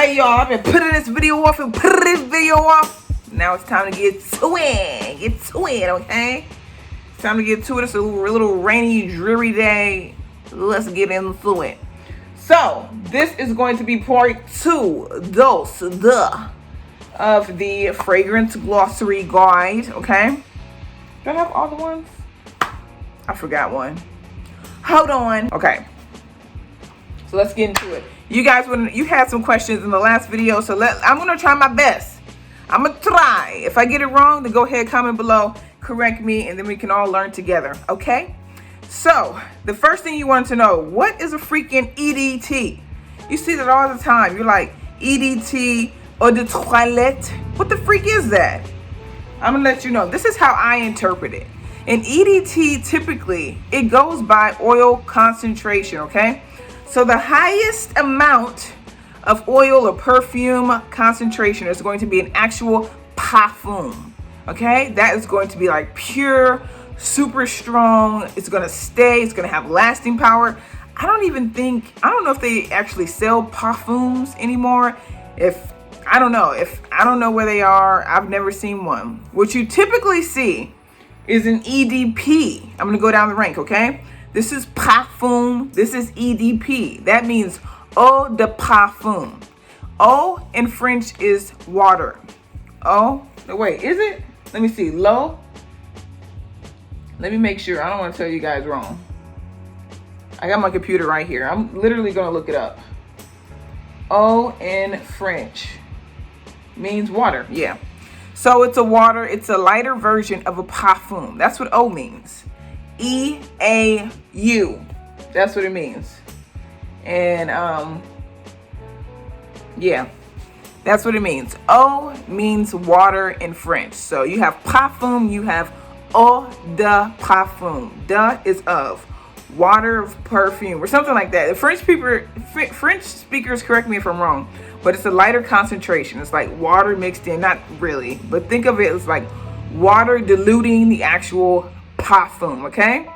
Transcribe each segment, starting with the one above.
Alright, y'all, I've been putting this video off and putting this video off. Now it's time to get to it, okay? It's time to get to it. It's a little rainy, dreary day. Let's get into it. So, this is going to be part 2, of the fragrance glossary guide, okay? Do I have all the ones? I forgot one. Hold on. Okay. So let's get into it. You guys, you had some questions in the last video, so I'm gonna try my best. I'm gonna try. If I get it wrong, then go ahead, comment below, correct me, and then we can all learn together, okay? So, the first thing you want to know, what is a freaking EDT? You see that all the time. You're like, EDT, eau de toilette. What the freak is that? I'm gonna let you know. This is how I interpret it. An EDT, typically, it goes by oil concentration, okay? So the highest amount of oil or perfume concentration is going to be an actual parfum, okay? That is going to be like pure, super strong. It's going to stay. It's going to have lasting power. I don't know if they actually sell parfums anymore. I don't know where they are. I've never seen one. What you typically see is an EDP. I'm going to go down the rank, okay? This is parfum. This is EDP. That means eau de parfum. Eau in French is water. Oh, wait, is it? Let me see. L'eau. Let me make sure. I don't want to tell you guys wrong. I got my computer right here. I'm literally going to look it up. Eau in French means water. Yeah. So it's a water. It's a lighter version of a parfum. That's what eau means. EAU. That's what it means. And yeah, that's what it means. Eau means water in French. So you have parfum, you have eau de parfum. De is of. Water of perfume or something like that. The French speakers, correct me if I'm wrong, but it's a lighter concentration. It's like water mixed in, not really, but think of it as like water diluting the actual parfum, okay?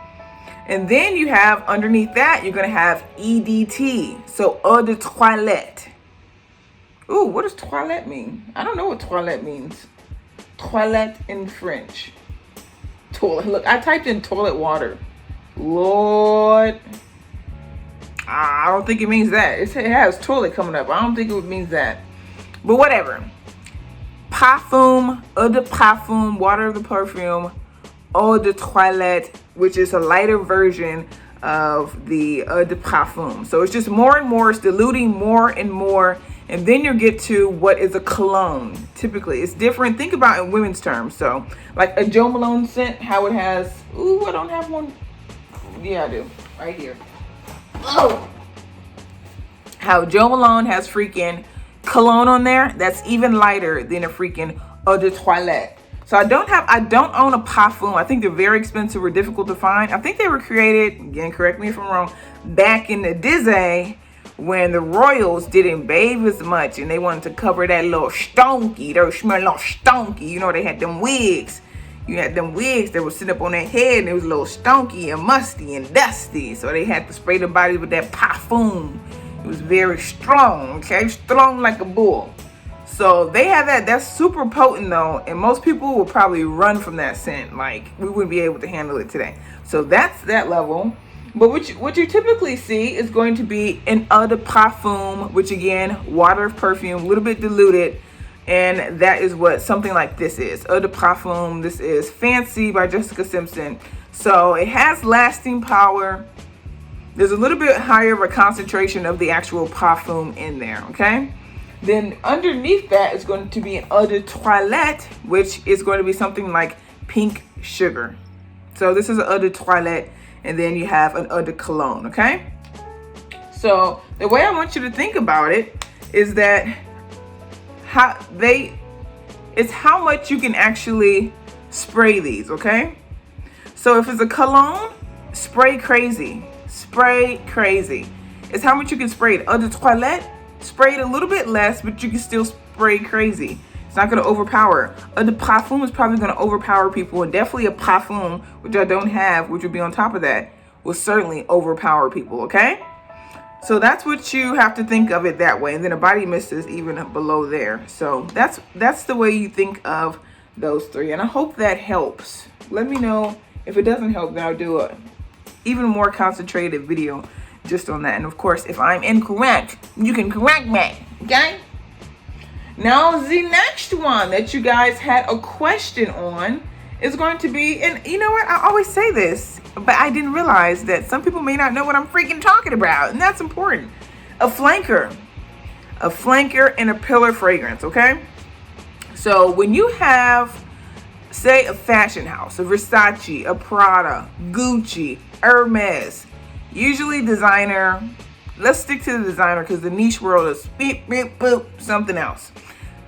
And then you have underneath that, you're going to have EDT. So eau de toilette. Ooh, what does toilette mean? I don't know what toilette means. Toilette in French. Toilet. Look, I typed in toilet water. Lord. I don't think it means that. It has toilet coming up. I don't think it means that. But whatever. Parfum, eau de parfum, water of the perfume. Eau de toilette, which is a lighter version of the eau de parfum. So it's just more and more, it's diluting more and more. And then you get to what is a cologne. Typically, it's different. Think about it in women's terms. So like a Jo Malone scent, how it has, ooh, I don't have one. Yeah, I do. Right here. Oh! How Jo Malone has freaking cologne on there. That's even lighter than a freaking eau de toilette. So I don't own a parfum. I think they're very expensive or difficult to find. I think they were created, again, correct me if I'm wrong, back in the Disney when the royals didn't bathe as much and they wanted to cover that little stonky. They were smelling a little stonky. You know, they had them wigs. You had them wigs that would sit up on their head and it was a little stonky and musty and dusty. So they had to spray the body with that parfum. It was very strong, okay? Strong like a bull. So they have that. That's super potent though, and most people will probably run from that scent. Like we wouldn't be able to handle it today. So that's that level. But what you typically see is going to be an eau de parfum, which again, water of perfume, a little bit diluted, and that is what something like this is. Eau de parfum. This is Fancy by Jessica Simpson. So it has lasting power. There's a little bit higher of a concentration of the actual parfum in there. Okay. Then underneath that is going to be an eau de toilette, which is going to be something like pink sugar. So this is an eau de toilette, and then you have an eau de cologne, okay? So the way I want you to think about it is that it's how much you can actually spray these, okay? So if it's a cologne, spray crazy. Spray crazy. It's how much you can spray it. Eau de toilette, spray it a little bit less, but you can still spray crazy. It's not going to overpower. The parfum is probably going to overpower people, and definitely a parfum, which I don't have, which would be on top of that, will certainly overpower people, okay? So that's what you have to think of it that way. And then a body mist is even below there. So that's the way you think of those three. And I hope that helps. Let me know if it doesn't help, then I'll do a even more concentrated video just on that. And of course, if I'm incorrect, you can correct me, okay? Now, the next one that you guys had a question on is going to be, and you know what? I always say this, but I didn't realize that some people may not know what I'm freaking talking about, and that's important. A flanker and a pillar fragrance, okay? So when you have, say, a fashion house, a Versace, a Prada, Gucci, Hermes, usually designer. Let's stick to the designer because the niche world is beep, beep, boop, something else.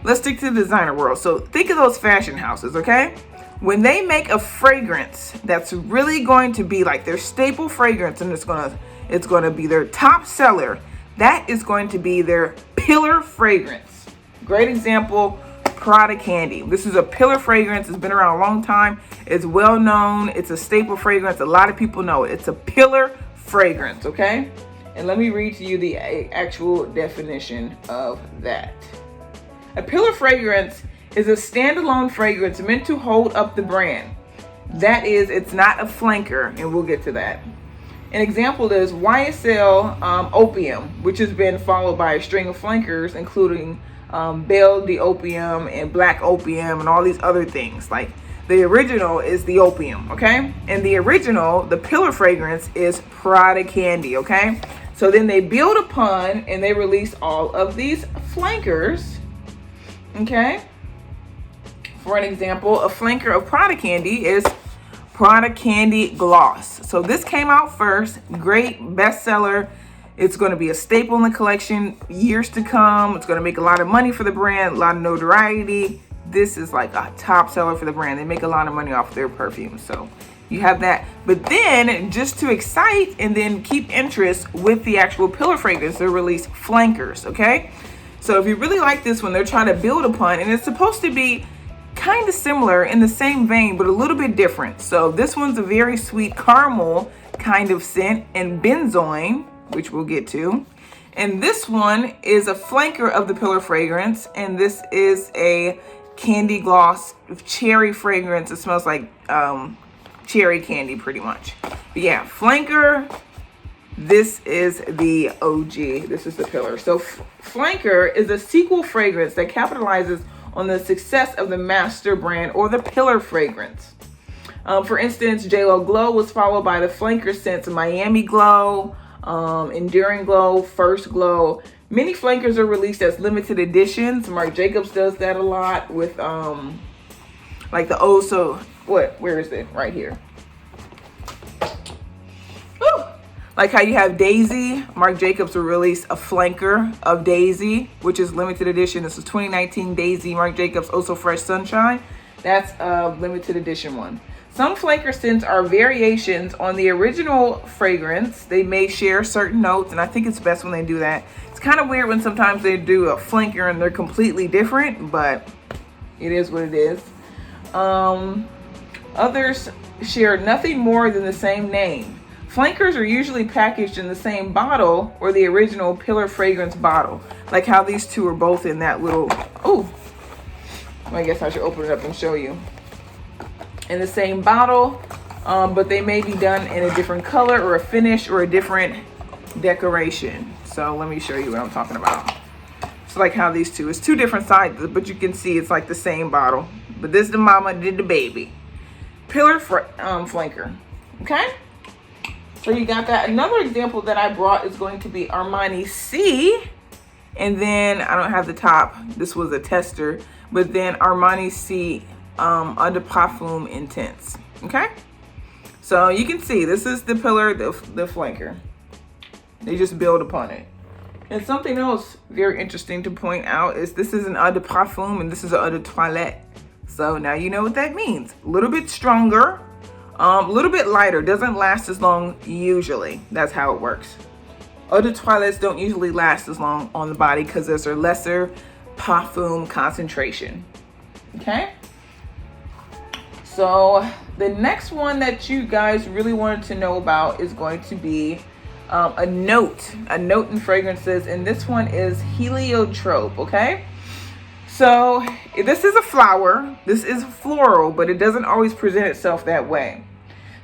Let's stick to the designer world. So think of those fashion houses, okay? When they make a fragrance that's really going to be like their staple fragrance and it's gonna be their top seller, that is going to be their pillar fragrance. Great example, Prada Candy. This is a pillar fragrance. It's been around a long time. It's well known. It's a staple fragrance. A lot of people know it. It's a pillar fragrance, okay? And let me read to you the actual definition of that. A pillar fragrance is a standalone fragrance meant to hold up the brand. That is, it's not a flanker, and we'll get to that. An example is YSL Opium, which has been followed by a string of flankers, including Belle de Opium and Black Opium and all these other things. Like the original is the Opium, okay? And the original, the pillar fragrance, is Prada Candy, okay? So then they build upon and they release all of these flankers, okay? For an example, a flanker of Prada Candy is Prada Candy Gloss. So this came out first, great bestseller. It's going to be a staple in the collection years to come. It's going to make a lot of money for the brand, a lot of notoriety. This is like a top seller for the brand. They make a lot of money off their perfume. So you have that. But then just to excite and then keep interest with the actual pillar fragrance, they release flankers, okay? So if you really like this one, they're trying to build upon, and it's supposed to be kind of similar in the same vein, but a little bit different. So this one's a very sweet caramel kind of scent and benzoin, which we'll get to. And this one is a flanker of the pillar fragrance, and this is a candy gloss cherry fragrance. It smells like cherry candy pretty much. But yeah, flanker, this is the OG. This is the pillar. So flanker is a sequel fragrance that capitalizes on the success of the master brand or the pillar fragrance. For instance, JLo Glow was followed by the flanker scents Miami Glow, Enduring Glow, First Glow. Many flankers are released as limited editions. Marc Jacobs does that a lot with like the where is it? Right here. Woo! Like how you have Daisy. Marc Jacobs will release a flanker of Daisy, which is limited edition. This is 2019 Daisy Marc Jacobs Oh So Fresh Sunshine. That's a limited edition one. Some flanker scents are variations on the original fragrance. They may share certain notes, and I think it's best when they do that. It's kind of weird when sometimes they do a flanker and they're completely different, but it is what it is. Others share nothing more than the same name. Flankers are usually packaged in the same bottle or the original pillar fragrance bottle, like how these two are both in that little, I guess I should open it up and show you. In the same bottle, but they may be done in a different color or a finish or a different decoration. So let me show you what I'm talking about. It's like how these two, it's two different sizes, but you can see it's like the same bottle. But this is the mama, did the baby. Pillar flanker, okay? So you got that. Another example that I brought is going to be Armani C. And then I don't have the top. This was a tester. But then Armani C Eau de Parfum Intense. Okay? So you can see this is the pillar, the flanker. They just build upon it. And something else very interesting to point out is this is an Eau de Parfum and this is an Eau de Toilette. So now you know what that means. A little bit stronger, a little bit lighter. Doesn't last as long usually. That's how it works. Eau de Toilettes don't usually last as long on the body because there's a lesser parfum concentration. Okay? So the next one that you guys really wanted to know about is going to be a note in fragrances, and this one is Heliotrope. Okay, so this is a flower, this is floral, but it doesn't always present itself that way.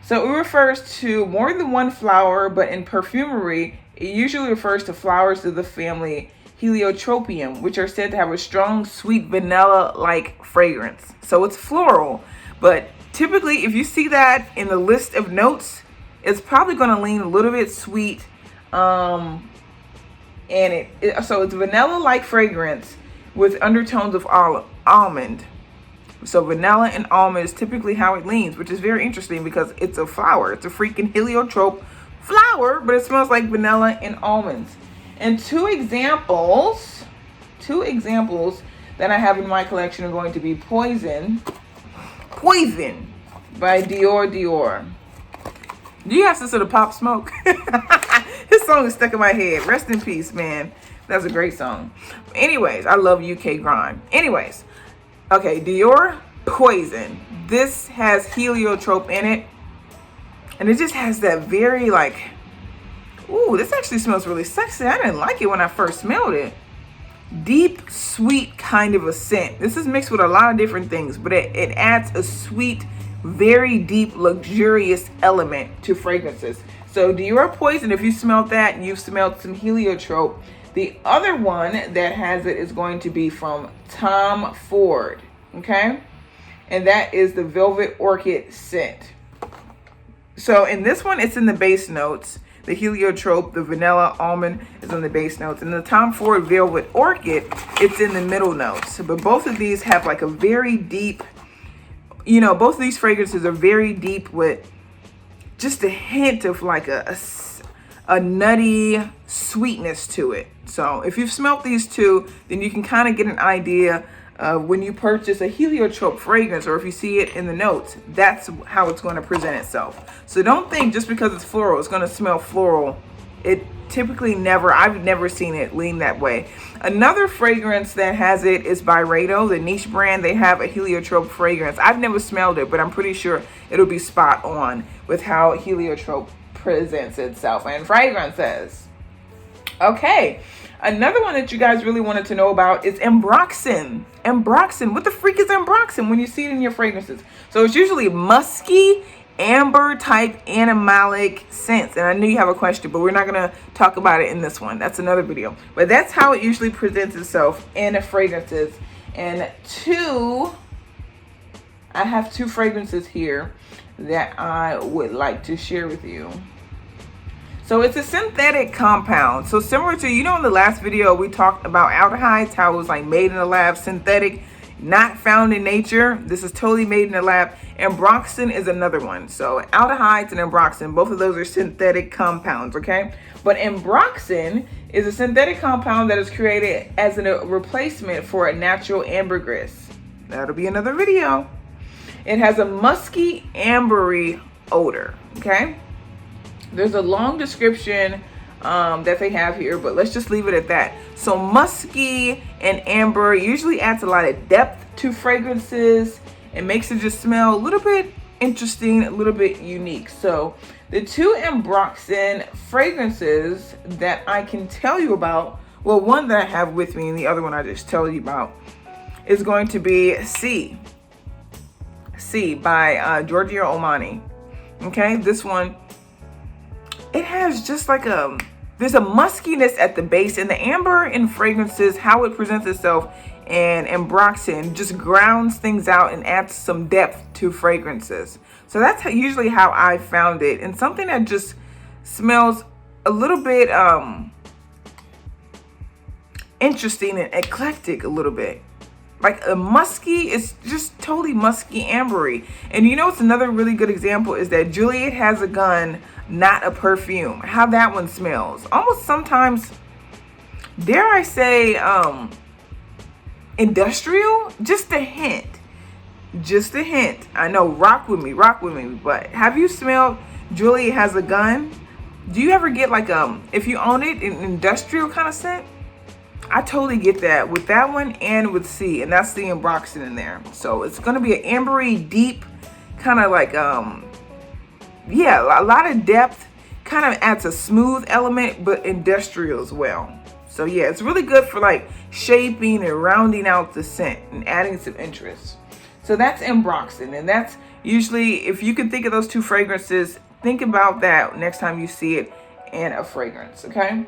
So it refers to more than one flower, but in perfumery, it usually refers to flowers of the family Heliotropium, which are said to have a strong, sweet, vanilla-like fragrance. So it's floral, but typically if you see that in the list of notes, it's probably going to lean a little bit sweet. So it's vanilla-like fragrance with undertones of almond. So vanilla and almond is typically how it leans, which is very interesting because it's a flower. It's a freaking heliotrope flower, but it smells like vanilla and almonds. And two examples that I have in my collection are going to be Poison by Dior. Do you have some sort of Pop Smoke? His song is stuck in my head. Rest in peace, man. That's a great song. Anyways, I love UK grime. Anyways, okay, Dior Poison. This has heliotrope in it. And it just has that very like, ooh, this actually smells really sexy. I didn't like it when I first smelled it. Deep, sweet kind of a scent. This is mixed with a lot of different things, but it adds a sweet, very deep, luxurious element to fragrances. So Dior Poison, if you smelled that, you've smelled some heliotrope. The other one that has it is going to be from Tom Ford, okay? And that is the Velvet Orchid scent. So in this one, it's in the base notes. The heliotrope, the vanilla almond is on the base notes. And the Tom Ford Velvet Orchid, it's in the middle notes. But both of these have like a very deep, both of these fragrances are very deep with just a hint of like a nutty sweetness to it. So if you've smelt these two, then you can kind of get an idea when you purchase a heliotrope fragrance, or if you see it in the notes, that's how it's going to present itself. So don't think just because it's floral, it's going to smell floral. It typically I've never seen it lean that way. Another fragrance that has it is Byredo, the niche brand. They have a heliotrope fragrance. I've never smelled it, but I'm pretty sure it'll be spot on with how heliotrope presents itself and fragrances. Okay. Another one that you guys really wanted to know about is Ambroxan. Ambroxan. What the freak is Ambroxan when you see it in your fragrances? So it's usually musky, amber type animalic scents. And I knew you have a question, but we're not going to talk about it in this one. That's another video. But that's how it usually presents itself in fragrances. And I have two fragrances here that I would like to share with you. So it's a synthetic compound. So similar to, in the last video we talked about aldehydes, how it was like made in the lab, synthetic, not found in nature. This is totally made in the lab. Ambroxan is another one. So aldehydes and Ambroxan, both of those are synthetic compounds, okay? But Ambroxan is a synthetic compound that is created as a replacement for a natural ambergris. That'll be another video. It has a musky, ambery odor, okay? There's a long description that they have here, but let's just leave it at that. So musky and amber usually adds a lot of depth to fragrances and makes it just smell a little bit interesting, a little bit unique. So the two Ambroxan fragrances that I can tell you about, well, one that I have with me and the other one I just tell you about is going to be C by Giorgio Armani. Okay, this one, it has just like there's a muskiness at the base, and the amber in fragrances, how it presents itself, and Ambroxan just grounds things out and adds some depth to fragrances. So that's usually how I found it, and something that just smells a little bit interesting and eclectic a little bit. Like a musky, it's just totally musky, ambery. And it's another really good example is that Juliet Has a Gun, Not a Perfume. How that one smells. Almost sometimes, dare I say, industrial? Just a hint. Just a hint. I know, rock with me. But have you smelled Juliet Has a Gun? Do you ever get like, if you own it, an industrial kind of scent? I totally get that with that one and with C, and that's the Ambroxan in there. So it's going to be an ambery, deep, kind of like, a lot of depth, kind of adds a smooth element, but industrial as well. So yeah, it's really good for like shaping and rounding out the scent and adding some interest. So that's Ambroxan, and that's usually, if you can think of those two fragrances, think about that next time you see it in a fragrance, okay?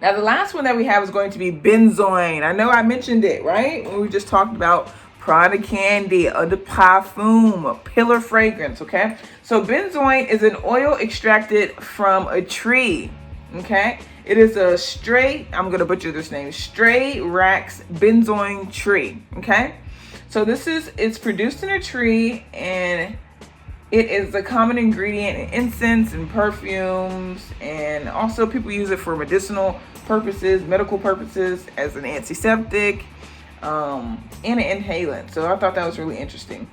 Now the last one that we have is going to be Benzoin. I know I mentioned it, right? When we just talked about Prada Candy, Eau de Parfum, a pillar fragrance, okay? So benzoin is an oil extracted from a tree, okay? It is a straight, I'm going to butcher this name, straight rax benzoin tree, okay? So it's produced in a tree, and it is a common ingredient in incense and perfumes, and also people use it for medicinal purposes, medical purposes, as an antiseptic, and an inhalant. So I thought that was really interesting.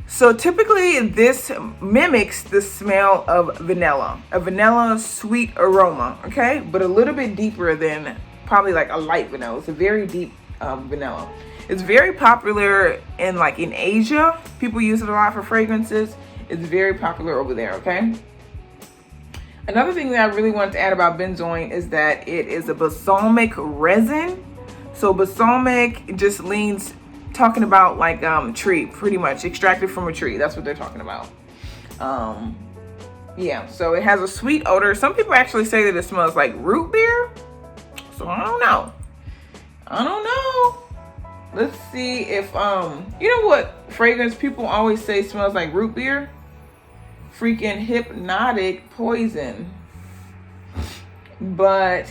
So typically this mimics the smell of vanilla, a vanilla sweet aroma, okay? But a little bit deeper than probably like a light vanilla. It's a very deep vanilla. It's very popular in Asia. People use it a lot for fragrances. It's very popular over there, okay? Another thing that I really wanted to add about benzoin is that it is a balsamic resin. So balsamic just leans, talking about like tree, pretty much extracted from a tree. That's what they're talking about. Yeah, so it has a sweet odor. Some people actually say that it smells like root beer. So I don't know. Let's see if you know what fragrance people always say smells like root beer? Freaking Hypnotic Poison. But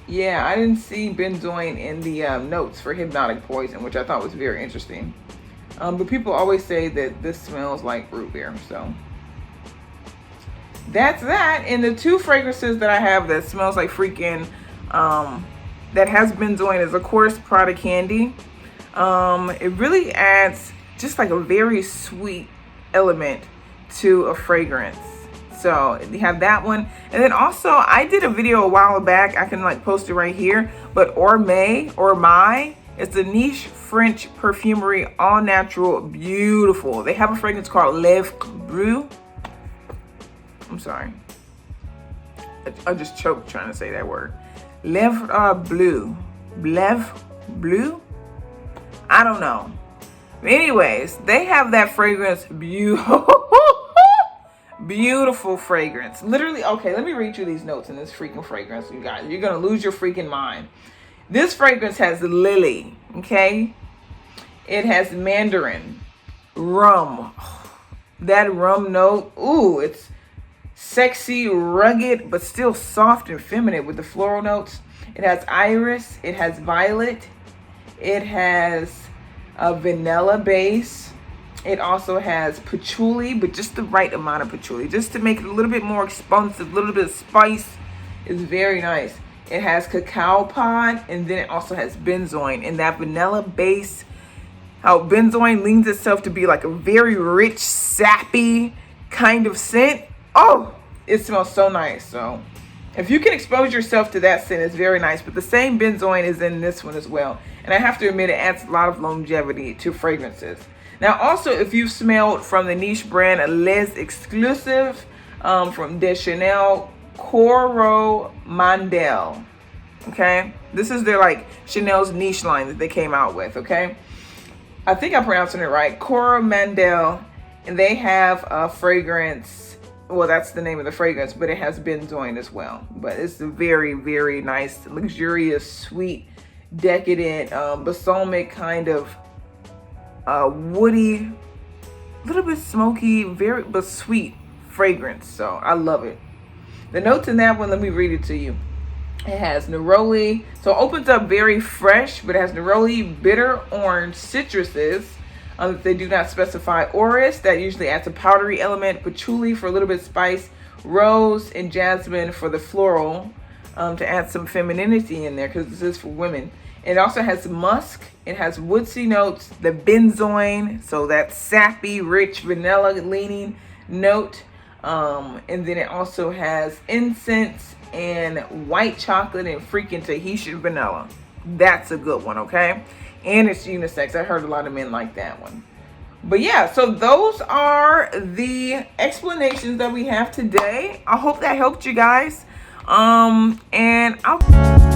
yeah, I didn't see benzoin in the notes for Hypnotic Poison, which I thought was very interesting. But people always say that this smells like root beer. So that's that. And the two fragrances that I have that smells like freaking that has benzoin is, of course, Prada Candy. It really adds just like a very sweet element to a fragrance. So you have that one. And then also I did a video a while back. I can like post it right here. But Ormai, it's a niche French perfumery, all natural, beautiful. They have a fragrance called Lèvres Bleu. I'm sorry. I just choked trying to say that word. Lèvres Bleu. Lèvres Bleu? I don't know. Anyways, they have that fragrance, beautiful fragrance. Literally, okay, let me read you these notes in this freaking fragrance, you guys. You're going to lose your freaking mind. This fragrance has lily, okay? It has mandarin, rum. That rum note, ooh, it's sexy, rugged, but still soft and feminine with the floral notes. It has iris, it has violet, it has a vanilla base. It also has patchouli, but just the right amount of patchouli, just to make it a little bit more expansive, a little bit of spice. Is very nice. It has cacao pod, and then it also has benzoin. And that vanilla base, how benzoin leans itself to be like a very rich, sappy kind of scent. Oh, it smells so nice. So if you can expose yourself to that scent, it's very nice. But the same benzoin is in this one as well. And I have to admit, it adds a lot of longevity to fragrances. Now, also, if you've smelled from the niche brand Les Exclusive from Deschanel Coromandel, okay? This is their like Chanel's niche line that they came out with, okay? I think I'm pronouncing it right. Coromandel, and they have a fragrance. Well, that's the name of the fragrance, but it has benzoin as well. But it's a very, very nice, luxurious, sweet, decadent, balsamic kind of woody, a little bit smoky, but sweet fragrance. So I love it. The notes in that one, let me read it to you. It has neroli, so it opens up very fresh, but it has neroli, bitter orange, citruses. They do not specify orris, that usually adds a powdery element, patchouli for a little bit of spice, rose and jasmine for the floral, to add some femininity in there, because this is for women. It also has musk, it has woodsy notes, the benzoin, so that sappy, rich, vanilla leaning note. And then it also has incense and white chocolate and freaking Tahitian vanilla. That's a good one, okay? And it's unisex. I heard a lot of men like that one. But yeah, so those are the explanations that we have today. I hope that helped you guys. And I'll